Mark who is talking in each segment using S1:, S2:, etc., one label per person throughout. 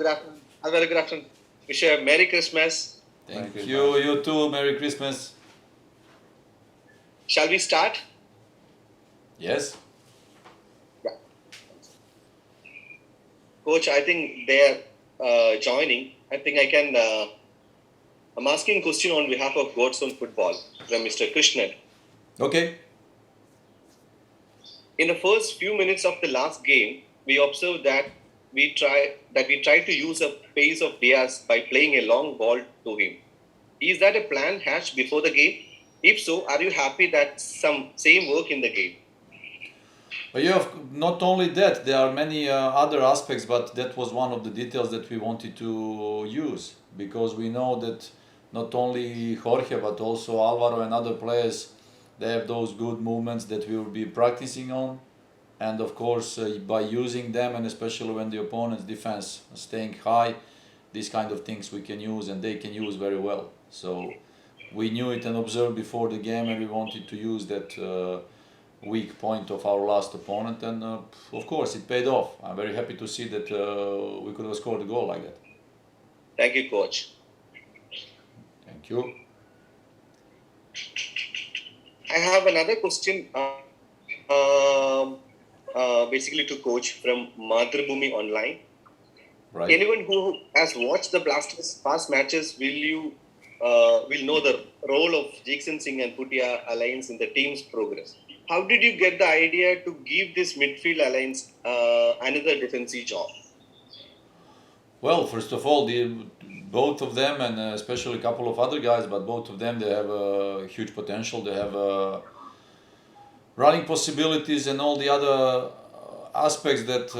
S1: afternoon. Alvaro, good afternoon. Wish you a Merry Christmas.
S2: Thank you. You too. Merry Christmas.
S1: Shall we start?
S2: Yes.
S1: Yeah. Coach, I think they are joining. I think I can. I'm asking a question on behalf of Godson Football from Mr. Krishnan.
S2: Okay.
S1: In the first few minutes of the last game, we observed that we tried to use a pace of Diaz by playing a long ball to him. Is that a plan hatched before the game? If so, are you happy that some same work in the game?
S2: But yeah, not only that, there are many other aspects, but that was one of the details that we wanted to use, because we know that not only Jorge but also Alvaro and other players, they have those good movements that we will be practicing on, and of course by using them, and especially when the opponent's defense is staying high, these kind of things we can use and they can use very well. So we knew it and observed before the game, and we wanted to use that weak point of our last opponent, and of course it paid off. I'm very happy to see that we could have scored a goal like that.
S1: Thank you, Coach.
S2: Thank you.
S1: I have another question, basically to Coach from Madhrubhumi Online.
S2: Right.
S1: Anyone who has watched the Blasters' past matches will know the role of Jackson Singh and Putia alliance in the team's progress. How did you get the idea to give this midfield alliance another defensive job?
S2: Well, first of all, both of them, and especially a couple of other guys, but both of them, they have a huge potential. They have running possibilities and all the other aspects that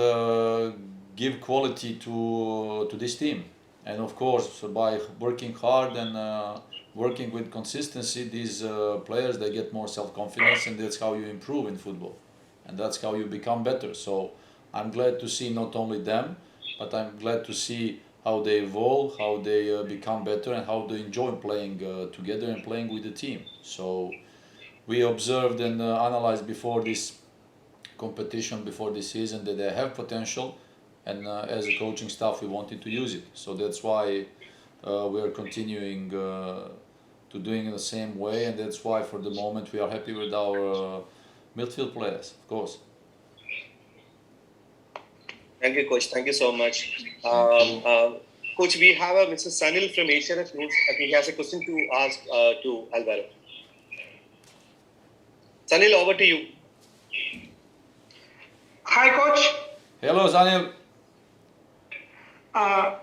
S2: give quality to this team. And of course, by working hard and working with consistency, these players, they get more self-confidence, and that's how you improve in football, and that's how you become better. So I'm glad to see not only them, but I'm glad to see how they evolve, how they become better, and how they enjoy playing together and playing with the team. So we observed and analyzed before this competition, before this season, that they have potential, and as a coaching staff we wanted to use it. So that's why we are continuing to doing it the same way, and that's why for the moment we are happy with our midfield players, of course.
S1: Thank you, Coach. Thank you so much. Coach, we have a Mr. Sanil from Asia. He has a question to ask to Alvaro. Sanil, over to you.
S3: Hi, Coach.
S2: Hello, Sanil.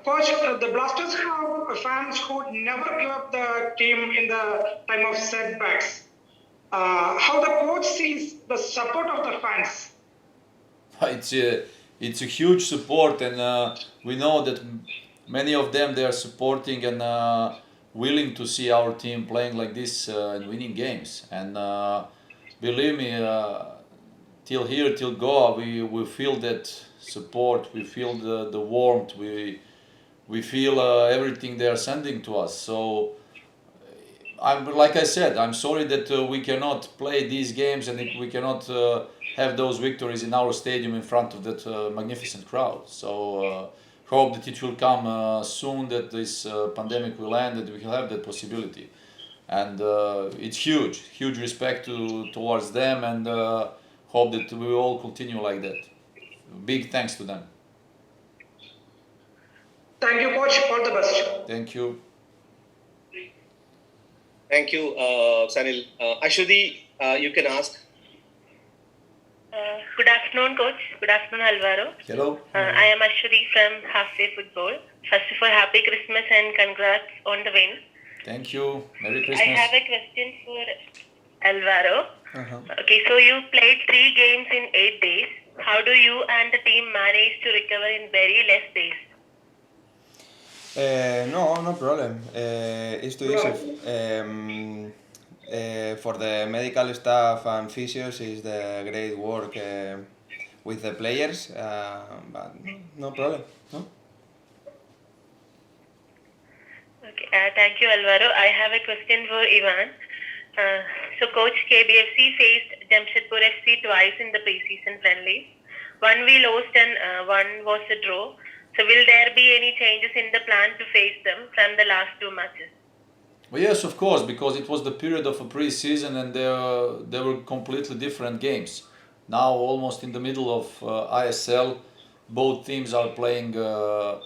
S3: Coach, the Blasters have fans who never give up the team in the time of setbacks. How the coach sees the support of the fans?
S2: It's a huge support, and we know that many of them, they are supporting and willing to see our team playing like this and winning games. And believe me, till here, till Goa, we feel that support, we feel the warmth, we feel everything they are sending to us. So like I said, I'm sorry that we cannot play these games and we cannot have those victories in our stadium in front of that magnificent crowd. So hope that it will come soon, that this pandemic will end, that we will have that possibility. And it's huge respect towards them, and hope that we will all continue like that. Big thanks to them.
S3: Thank you, Coach. All the best.
S2: Thank you.
S1: Thank you, Sanil. Ashwati, you can ask.
S4: Good afternoon, Coach. Good afternoon, Alvaro.
S2: Hello.
S4: I am Ashwati from Halfway Football. First of all, Happy Christmas and congrats on the win.
S2: Thank you. Merry Christmas.
S4: I have a question for Alvaro. Okay, so you played 3 games in 8 days. How do you and the team manage to recover in very less days?
S5: No problem. It's too easy. For the medical staff and physios is the great work with the players, but no problem. No?
S4: Okay, thank you, Alvaro. I have a question for Ivan. So, Coach, KBFC faced Jamshedpur FC twice in the preseason friendly. One we lost and one was a draw. So will there be any changes in the plan to face them from the last two matches?
S2: Well, yes, of course, because it was the period of a pre-season and they were completely different games. Now, almost in the middle of ISL, both teams are playing a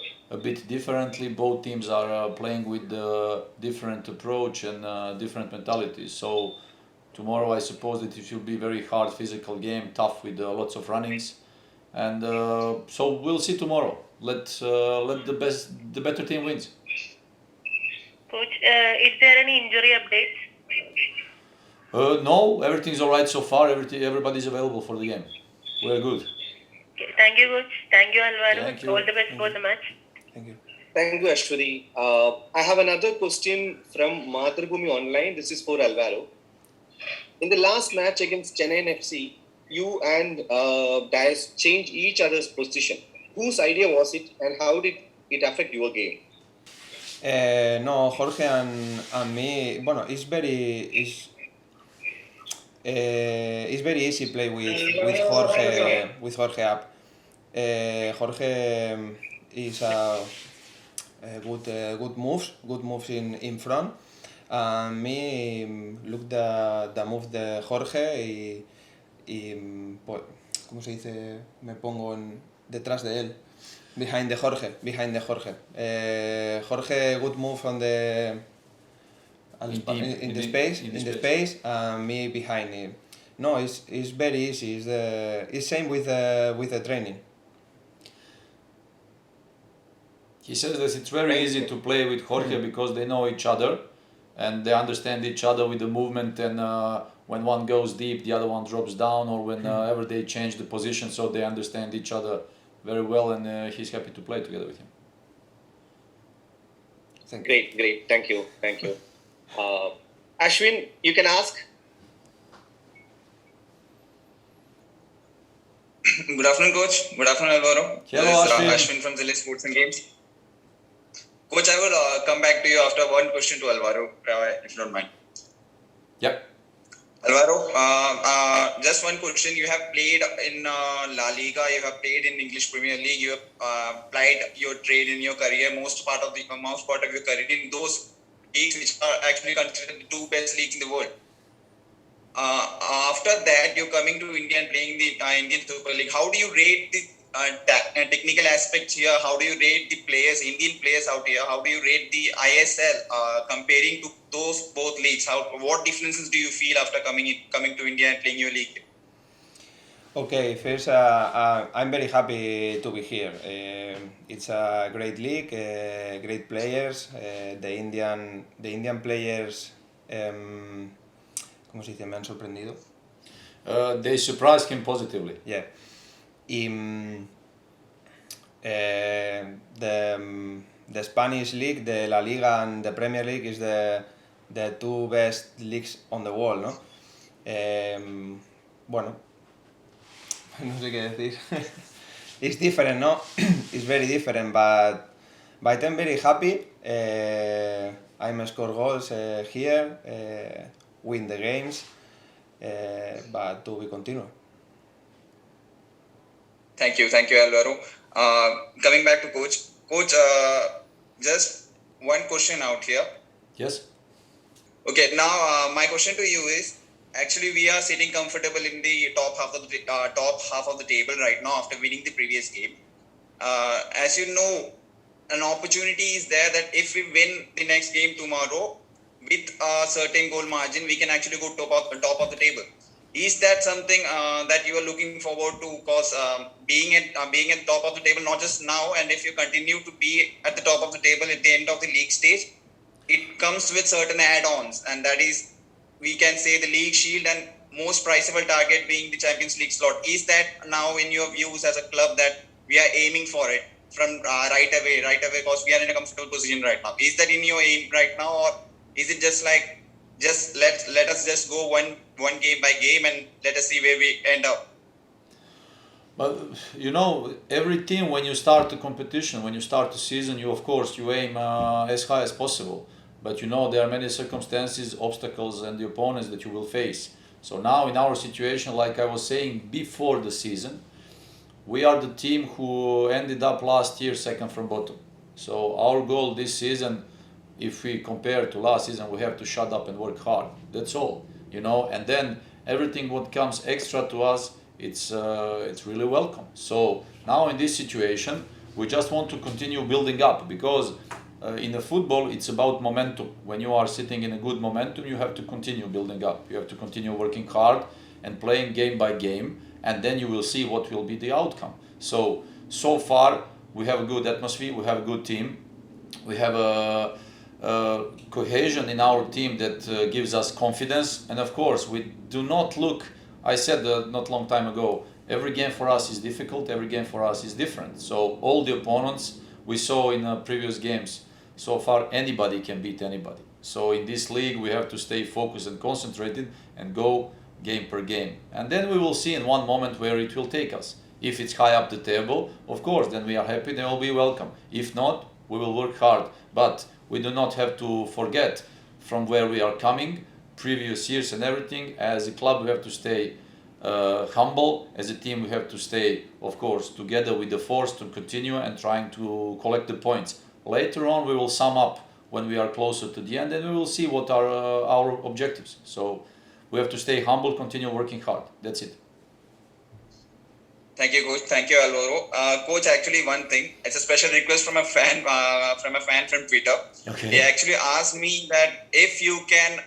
S2: bit differently. Both teams are playing with a different approach and different mentalities. So tomorrow, I suppose that it will be a very hard physical game, tough with lots of runnings, and so we'll see tomorrow. Let the better team wins.
S4: Coach, is there any injury updates?
S2: No, everything's all right so far. Everybody's available for the game. We're good.
S4: Okay. Thank you, Coach. Thank you, Alvaro.
S2: Thank you.
S4: All the best for the match.
S5: Thank you.
S1: Thank you, Ashwari. I have another question from Mathrubhumi Online. This is for Alvaro. In the last match against Chennai FC, you and Dias changed each other's position. Whose idea was it, and how did it affect your game?
S5: No, Jorge and me. Bueno, it's very easy play with Jorge up. Jorge is good moves in front. And me look the move de Jorge y ¿cómo se dice? Me pongo detrás de él. Behind the Jorge. Jorge good move on the in the space, and me behind him. No, it's very easy. It's same with the training.
S2: He says that it's very easy to play with Jorge because they know each other and they understand each other with the movement, and when one goes deep, the other one drops down, or whenever they change the position, so they understand each other very well, and he's happy to play together with him.
S1: Great. Thank you. Ashwin, you can ask.
S6: Good afternoon, Coach. Good afternoon, Alvaro.
S2: Hello,
S6: This is
S2: Ashwin.
S6: Ashwin from Zilli Sports and Games. Coach, I will come back to you after one question to Alvaro, if you don't mind.
S2: Yep.
S6: Alvaro, just one question. You have played in La Liga, you have played in English Premier League, you have applied your trade in your career, most part of your career in those leagues which are actually considered the two best leagues in the world. After that, you're coming to India and playing the Indian Super League. How do you rate the technical aspects here? How do you rate the players, Indian players out here? How do you rate the ISL comparing to those both leagues? What differences do you feel after coming to India and playing your league?
S5: Okay, first I'm very happy to be here. It's a great league, great players. The Indian players, ¿cómo se dice? Me han sorprendido.
S2: They surprised him positively.
S5: Yeah. The Spanish league, the La Liga and the Premier League is the two best leagues on the world, ¿no? Bueno, no sé qué decir. It's different, no? It's very different, but I'm very happy. I'm score goals here, win the games, but to be continue.
S6: Thank you, Alvaro. Coming back to Coach. Coach, just one question out here.
S2: Yes.
S6: Okay, now my question to you is, actually we are sitting comfortable in the top half of the table right now after winning the previous game. As you know, an opportunity is there that if we win the next game tomorrow with a certain goal margin, we can actually go top of the table. Is that something that you are looking forward to? Because being at top of the table, not just now, and if you continue to be at the top of the table at the end of the league stage, it comes with certain add-ons, and that is, we can say, the league shield and most priceable target being the Champions League slot. Is that now in your views as a club that we are aiming for it from right away, because we are in a comfortable position right now? Is that in your aim right now, or is it just like, just let us just go one game by game and let us see where we end up?
S2: But you know, every team, when you start the competition, when you start the season, you aim as high as possible. But you know, there are many circumstances, obstacles, and the opponents that you will face. So now in our situation, like I was saying before the season, we are the team who ended up last year second from bottom. So our goal this season, if we compare to last season, we have to shut up and work hard. That's all, And then everything what comes extra to us, it's really welcome. So now in this situation, we just want to continue building up, because in the football it's about momentum. When you are sitting in a good momentum, you have to continue building up. You have to continue working hard and playing game by game, and then you will see what will be the outcome. So far we have a good atmosphere, we have a good team, we have a cohesion in our team that gives us confidence. And of course we do not look, I said not long time ago, every game for us is difficult, every game for us is different. So all the opponents we saw in previous games, so far anybody can beat anybody. So in this league we have to stay focused and concentrated and go game per game. And then we will see in one moment where it will take us. If it's high up the table, of course, then we are happy, then we'll be welcome. If not, we will work hard. But we do not have to forget from where we are coming, previous years and everything. As a club, we have to stay humble. As a team, we have to stay, of course, together with the force to continue and trying to collect the points. Later on, we will sum up when we are closer to the end, and we will see what are our objectives. So we have to stay humble, continue working hard. That's it.
S6: Thank you, Coach. Thank you, Alvaro. Coach, actually, one thing. It's a special request from a fan from Twitter.
S2: Okay.
S6: He actually asked me that if you can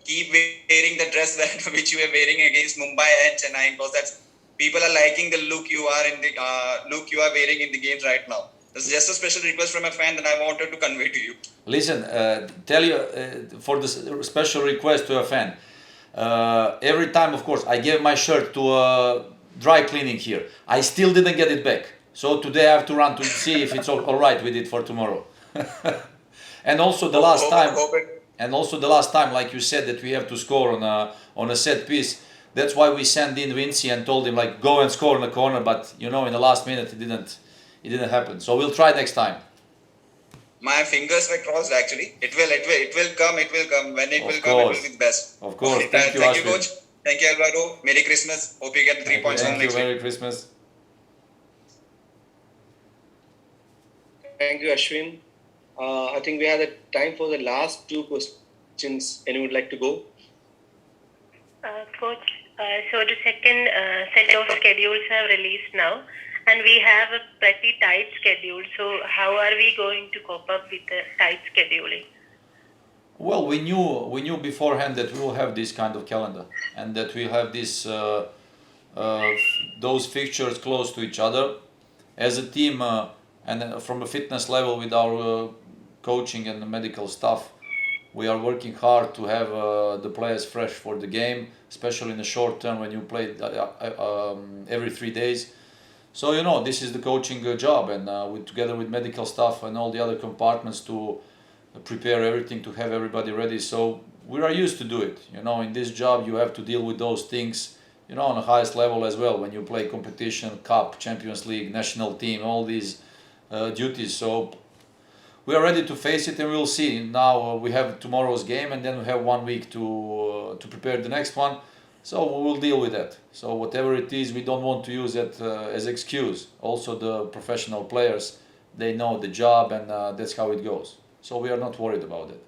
S6: keep wearing the dress that which you were wearing against Mumbai and Chennai, because that's people are liking the look you are wearing in the games right now. This is just a special request from a fan that I wanted to convey to you.
S2: Listen, tell you for the special request to a fan. Every time, of course, I gave my shirt to dry cleaning here. I still didn't get it back. So today I have to run to see if it's all right with it for tomorrow. And also the last time, like you said, that we have to score on a set piece. That's why we sent in Vinci and told him like go and score in the corner. But in the last minute it didn't happen. So we'll try next time.
S6: My fingers were crossed actually. It will come. When it will come, it will be the best.
S2: Of course.
S6: Okay,
S2: Thank you,
S6: thank you,
S2: Ashwin.
S6: Coach. Thank you, Alvaro. Merry Christmas. Hope you get the 3 points home
S2: Thank you.
S6: next week.
S2: Merry Christmas.
S1: Thank you, Ashwin. I think we have the time for the last two questions. Anyone would like to go?
S4: Coach, so the second set of schedules have released now, and we have a pretty tight schedule. So how are we going to cope up with the tight scheduling?
S2: Well, we knew beforehand that we will have this kind of calendar and that we have this those fixtures close to each other. As a team and from a fitness level with our coaching and the medical staff, we are working hard to have the players fresh for the game, especially in the short term when you play every 3 days. So this is the coaching job, and together with medical staff and all the other compartments to prepare everything to have everybody ready. So we are used to do it. In this job you have to deal with those things, on the highest level as well. When you play competition, cup, Champions League, national team, all these duties. So we are ready to face it, and we'll see. Now we have tomorrow's game, and then we have 1 week to prepare the next one. So we will deal with that. So whatever it is, we don't want to use it as excuse. Also the professional players, they know the job, and that's how it goes. So we are not worried about it.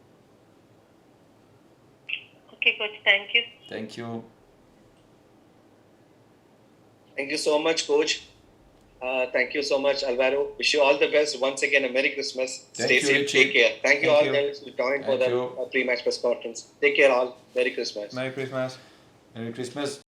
S4: Okay, Coach, thank you.
S2: Thank you.
S1: Thank you so much, Coach. Thank you so much, Alvaro. Wish you all the best. Once again, a Merry Christmas. Stay safe.
S2: Richie.
S1: Take care. Thank you all guys who joined for
S2: Thank
S1: the
S2: you.
S1: pre-match press conference. Take care all. Merry Christmas.
S5: Merry Christmas.
S2: Merry Christmas.